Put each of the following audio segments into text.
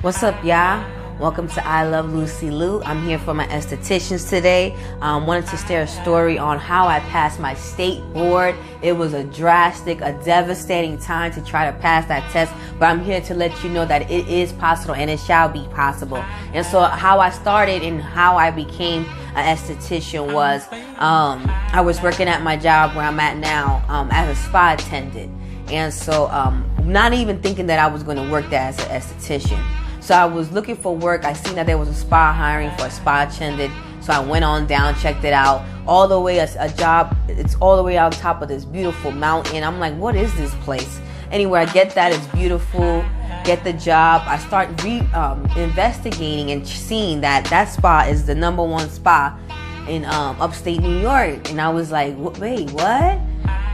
What's up, y'all? Welcome to I Love Lucy Lou. I'm here for my estheticians today. Wanted to share a story on how I passed my state board. It was a devastating time to try to pass that test, but I'm here to let you know that it is possible and it shall be possible. And so how I started and how I became an esthetician was I was working at my job where I'm at now as a spa attendant. And so not even thinking that I was going to work there as an esthetician. So I was looking for work. I seen that there was a spa hiring for a spa attendant. So I went on down, checked it out. All the way a job, it's all the way on top of this beautiful mountain. I'm like, what is this place? Anyway, I get that, it's beautiful. Get the job. I start investigating and seeing that spa is the #1 spa in upstate New York. And I was like, wait, what?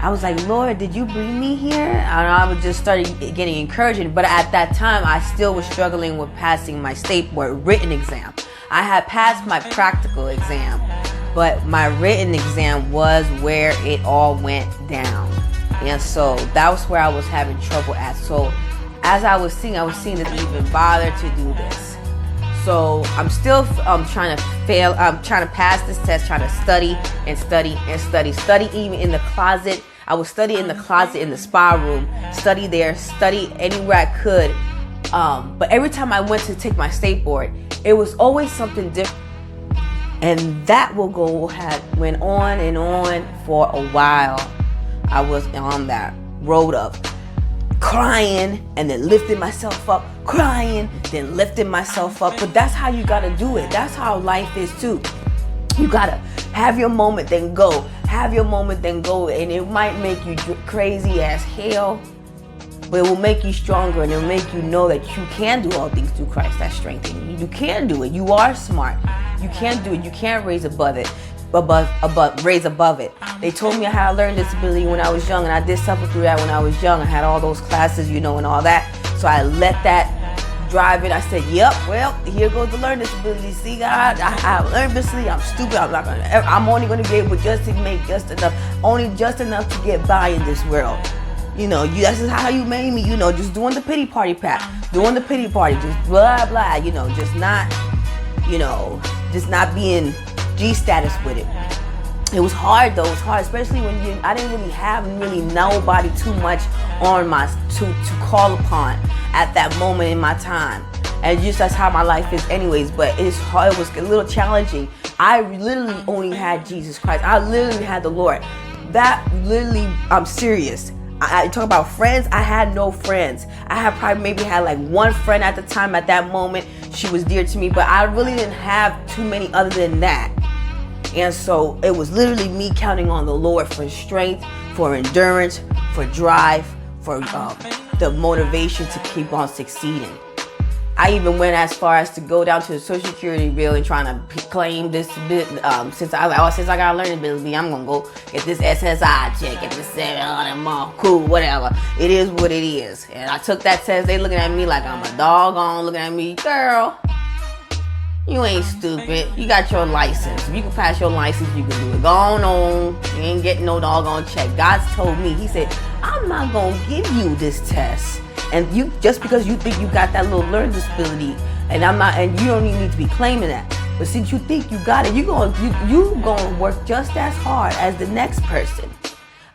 I was like, Lord, did you bring me here? And I would just started getting encouraged. But at that time, I still was struggling with passing my state board written exam. I had passed my practical exam, but my written exam was where it all went down. And so that was where I was having trouble at. So as I was seeing that even bother to do this. So I'm still trying to fail. I'm trying to pass this test, trying to study even in the closet. I would study in the closet in the spa room, study there, study anywhere I could. But every time I went to take my state board, it was always something different. And that went on and on for a while. I was on that road of crying and then lifting myself up, crying, then lifting myself up. But that's how you gotta do it. That's how life is too. You gotta have your moment, then go. Have your moment, then go. And it might make you crazy as hell, but it will make you stronger, and it will make you know that you can do all things through Christ that strengthens you. You can do it. You are smart. You can do it. You can't raise above it. Raise above it. They told me I had a learning disability when I was young, and I did suffer through that when I was young. I had all those classes, and all that. So I let that drive it. I said, yep, well, here goes the learning disability. See, God, I have learning disability. I'm stupid. I'm only going to be able just to make just enough to get by in this world. This is how you made me, just doing the pity party doing the pity party, just blah, blah, just not being G status with it. It was hard though. It was hard, especially when I didn't really have nobody too much on to call upon at that moment in my time. And just that's how my life is anyways. But it's hard. It was a little challenging. I literally only had Jesus Christ. I literally had the Lord. I'm serious. I talk about friends. I had no friends. I had maybe like one friend at the time at that moment. She was dear to me, but I really didn't have too many other than that. And so it was literally me counting on the Lord for strength, for endurance, for drive, for the motivation to keep on succeeding. I even went as far as to go down to the Social Security bill and trying to claim this bit. Since I got a learning disability, I'm gonna go get this SSI check, get this 700 a month, cool, whatever. It is what it is. And I took that test. They looking at me like I'm a doggone, looking at me, girl. You ain't stupid. You got your license. If you can pass your license, you can do it. Go on. You ain't getting no doggone check. God's told me. He said, I'm not going to give you this test. And you just because you think you got that little learning disability, and you don't even need to be claiming that. But since you think you got it, you gonna work just as hard as the next person.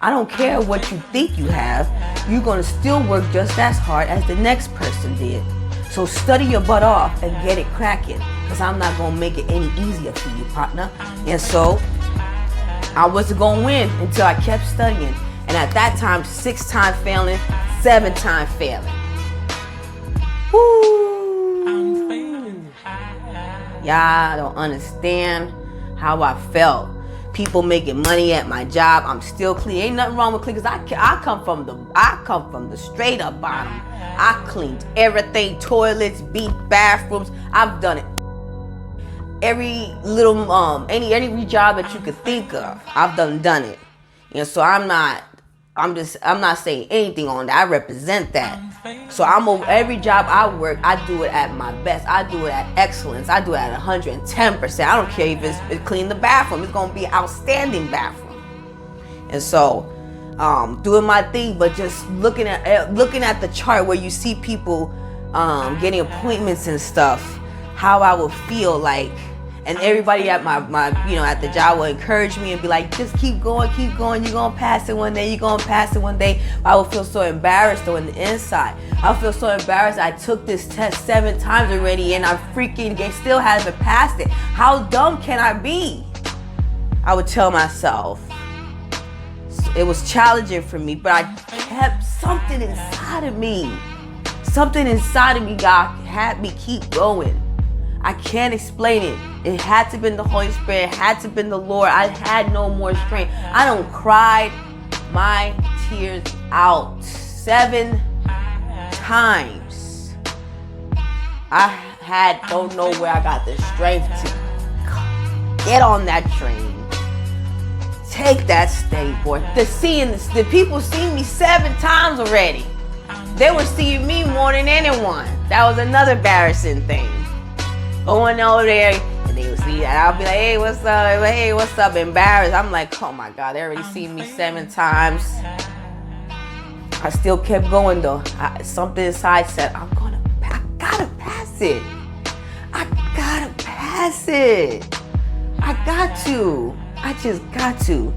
I don't care what you think you have. You're going to still work just as hard as the next person did. So study your butt off and get it cracking, because I'm not going to make it any easier for you, partner. And so I wasn't going to win until I kept studying. And at that time, 6 times failing, 7 times failing. Woo! Y'all don't understand how I felt. People making money at my job. I'm still clean. Ain't nothing wrong with clean, because I come from the straight up bottom. I cleaned everything, toilets, bathrooms. I've done it. Every little any job that you could think of, I've done it. And so I'm not saying anything on that. I represent that. So every job I work, I do it at my best. I do it at excellence. I do it at 110%. I don't care if it's clean the bathroom. It's gonna be an outstanding bathroom. And so doing my thing, but just looking at the chart where you see people getting appointments and stuff, how I would feel like, and everybody at my at the job would encourage me and be like, just keep going, you're gonna pass it one day, But I would feel so embarrassed though on the inside. I would feel so embarrassed. I took this test 7 times already and I still haven't passed it. How dumb can I be? I would tell myself. It was challenging for me, but I kept something inside of me. Something inside of me, God, had me keep going. I can't explain it. It had to have been the Holy Spirit. It had to have been the Lord. I had no more strength. I don't cried my tears out 7 times. Don't know where I got the strength to get on that train. Take that state board. The people seen me 7 times already. They were seeing me more than anyone. That was another embarrassing thing. Going over there and they would see that. I'll be like, hey, what's up? Hey, what's up? Embarrassed. I'm like, oh my God, they already seen me 7 times. I still kept going though. Something inside said, I gotta pass it. I gotta pass it. I got to. I just got to.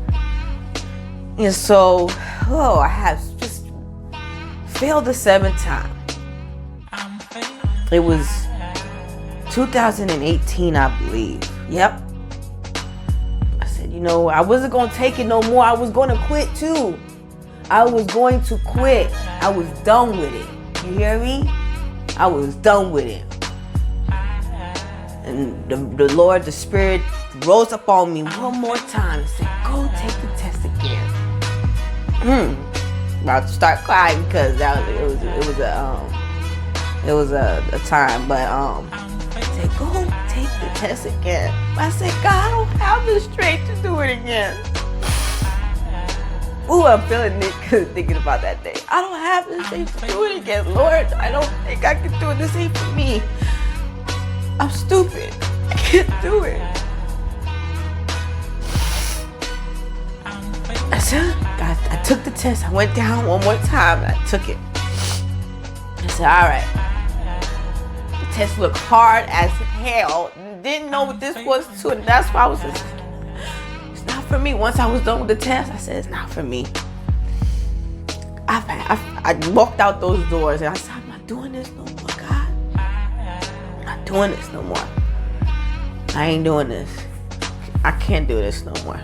And so, I have just failed the 7th time. It was 2018, I believe. Yep. I said, I wasn't going to take it no more. I was going to quit too. I was going to quit. I was done with it. You hear me? I was done with it. And the Lord, the Spirit, rose up on me one more time and said, go take the test again. About to start crying because it was a time, but I said, go take the test again. I said, God, I don't have the strength to do it again. Ooh, I'm feeling it thinking about that day. I don't have the strength to do it again, Lord. I don't think I can do it. This ain't for me. I'm stupid. I can't do it. I said, God, I took the test. I went down one more time and I took it. I said, all right. The test looked hard as hell. Didn't know what this was too, and that's why I was just, it's not for me. Once I was done with the test, I said, it's not for me. I walked out those doors and I said, I'm not doing this no more, God. I'm not doing this no more. I ain't doing this. I can't do this no more.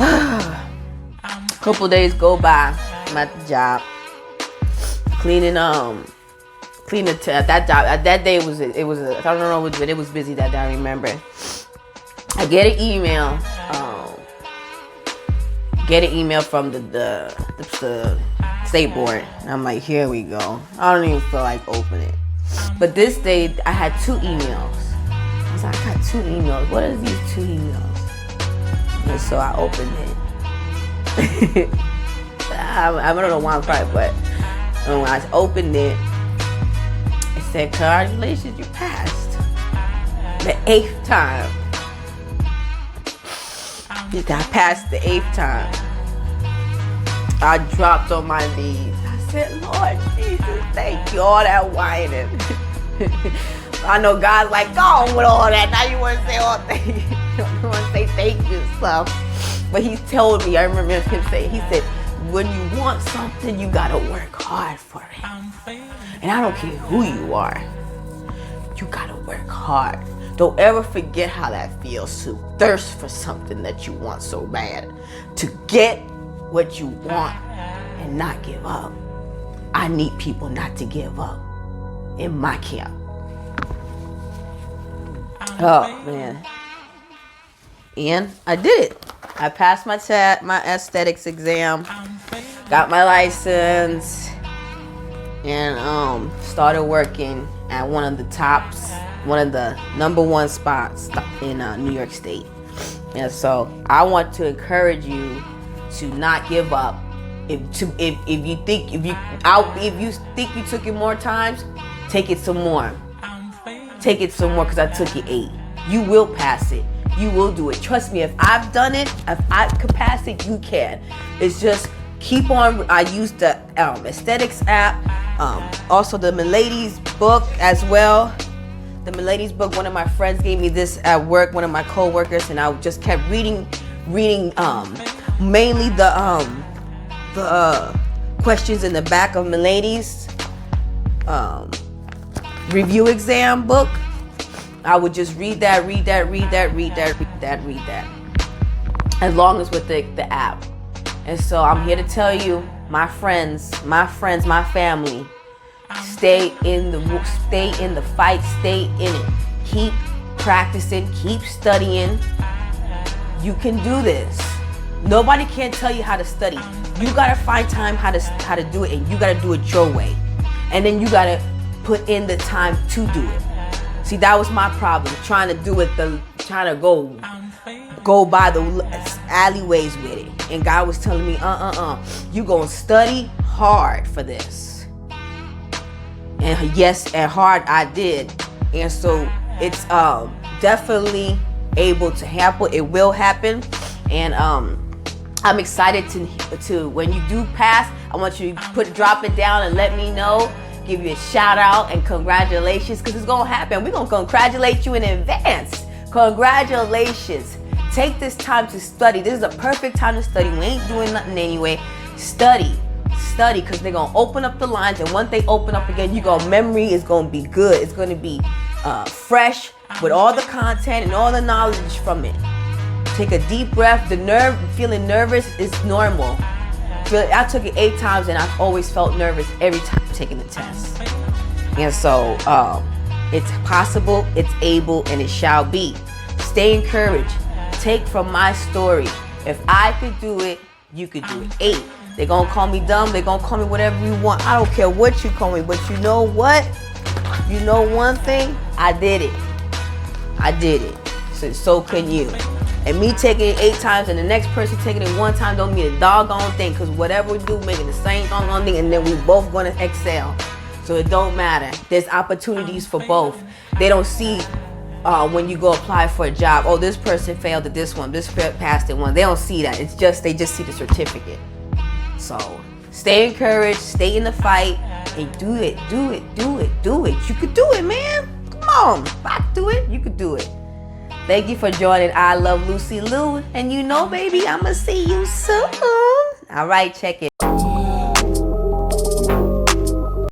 A couple days go by. I'm at the job cleaning at that job. At that day it was I don't know, but it was busy that day. I remember. I get an email. From the state board. And I'm like, here we go. I don't even feel like opening it. But this day I had 2 emails. I was like, I got 2 emails. What are these 2 emails? And so I opened it. I don't know why I'm crying, but when I opened it, it said, congratulations, you passed. The 8th time. You got past the 8th time. I dropped on my knees. I said, Lord Jesus, thank you. All that whining. I know God's like, go on with all that. Now you want to say all things. You want to say thank you and stuff. But he told me, I remember him saying, he said, when you want something, you got to work hard for it. And I don't care who you are. You got to work hard. Don't ever forget how that feels to thirst for something that you want so bad. To get what you want and not give up. I need people not to give up in my camp. Oh, man. And I did it. I passed my aesthetics exam, got my license, and started working at one of the number 1 spots in New York State. And so I want to encourage you to not give up. If you think you took it more times, take it some more. Take it some more, because I took it 8. You will pass it. You will do it. Trust me, if I've done it, if I can pass it, you can. It's just keep on. I use the Aesthetics app, also the Miladies book as well. The Miladies book, one of my friends gave me this at work, one of my co-workers, and I just kept reading mainly the questions in the back of Miladies review exam book. I would just read that, as long as with the app. And so I'm here to tell you, my friends, my family, stay in the fight, stay in it. Keep practicing, keep studying. You can do this. Nobody can tell you how to study. You gotta find time how to do it, and you gotta do it your way. And then you gotta put in the time to do it. See, that was my problem, trying to go by the alleyways with it. And God was telling me, you gonna study hard for this. And yes, and hard I did. And so it's definitely able to happen. It will happen. And I'm excited to when you do pass, I want you to drop it down and let me know. Give you a shout out and congratulations, because it's gonna happen. We're gonna congratulate you in advance. Congratulations. Take this time to study. This is a perfect time to study. We ain't doing nothing anyway. Study, because they're gonna open up the lines, and once they open up again, memory is gonna be good. It's gonna be fresh with all the content and all the knowledge from it. Take a deep breath. Feeling nervous is normal. I took it 8 times, and I've always felt nervous every time taking the test. And so it's possible, it's able, and it shall be. Stay encouraged. Take from my story. If I could do it, you could do it. 8. They're gonna call me dumb. They're gonna call me whatever you want. I don't care what you call me, but you know what? You know one thing? I did it. So can you. And me taking it 8 times and the next person taking it 1 time don't mean a doggone thing, because whatever we do, making the same doggone thing, and then we both gonna excel. So it don't matter. There's opportunities for both. They don't see when you go apply for a job, oh, this person failed at this one, this passed at one. They don't see that. It's just, they just see the certificate. So stay encouraged, stay in the fight, and do it. You could do it, man. Come on, if I could do it, you could do it. Thank you for joining I Love Lucy Lou. And you know, baby, I'ma see you soon. All right, check it.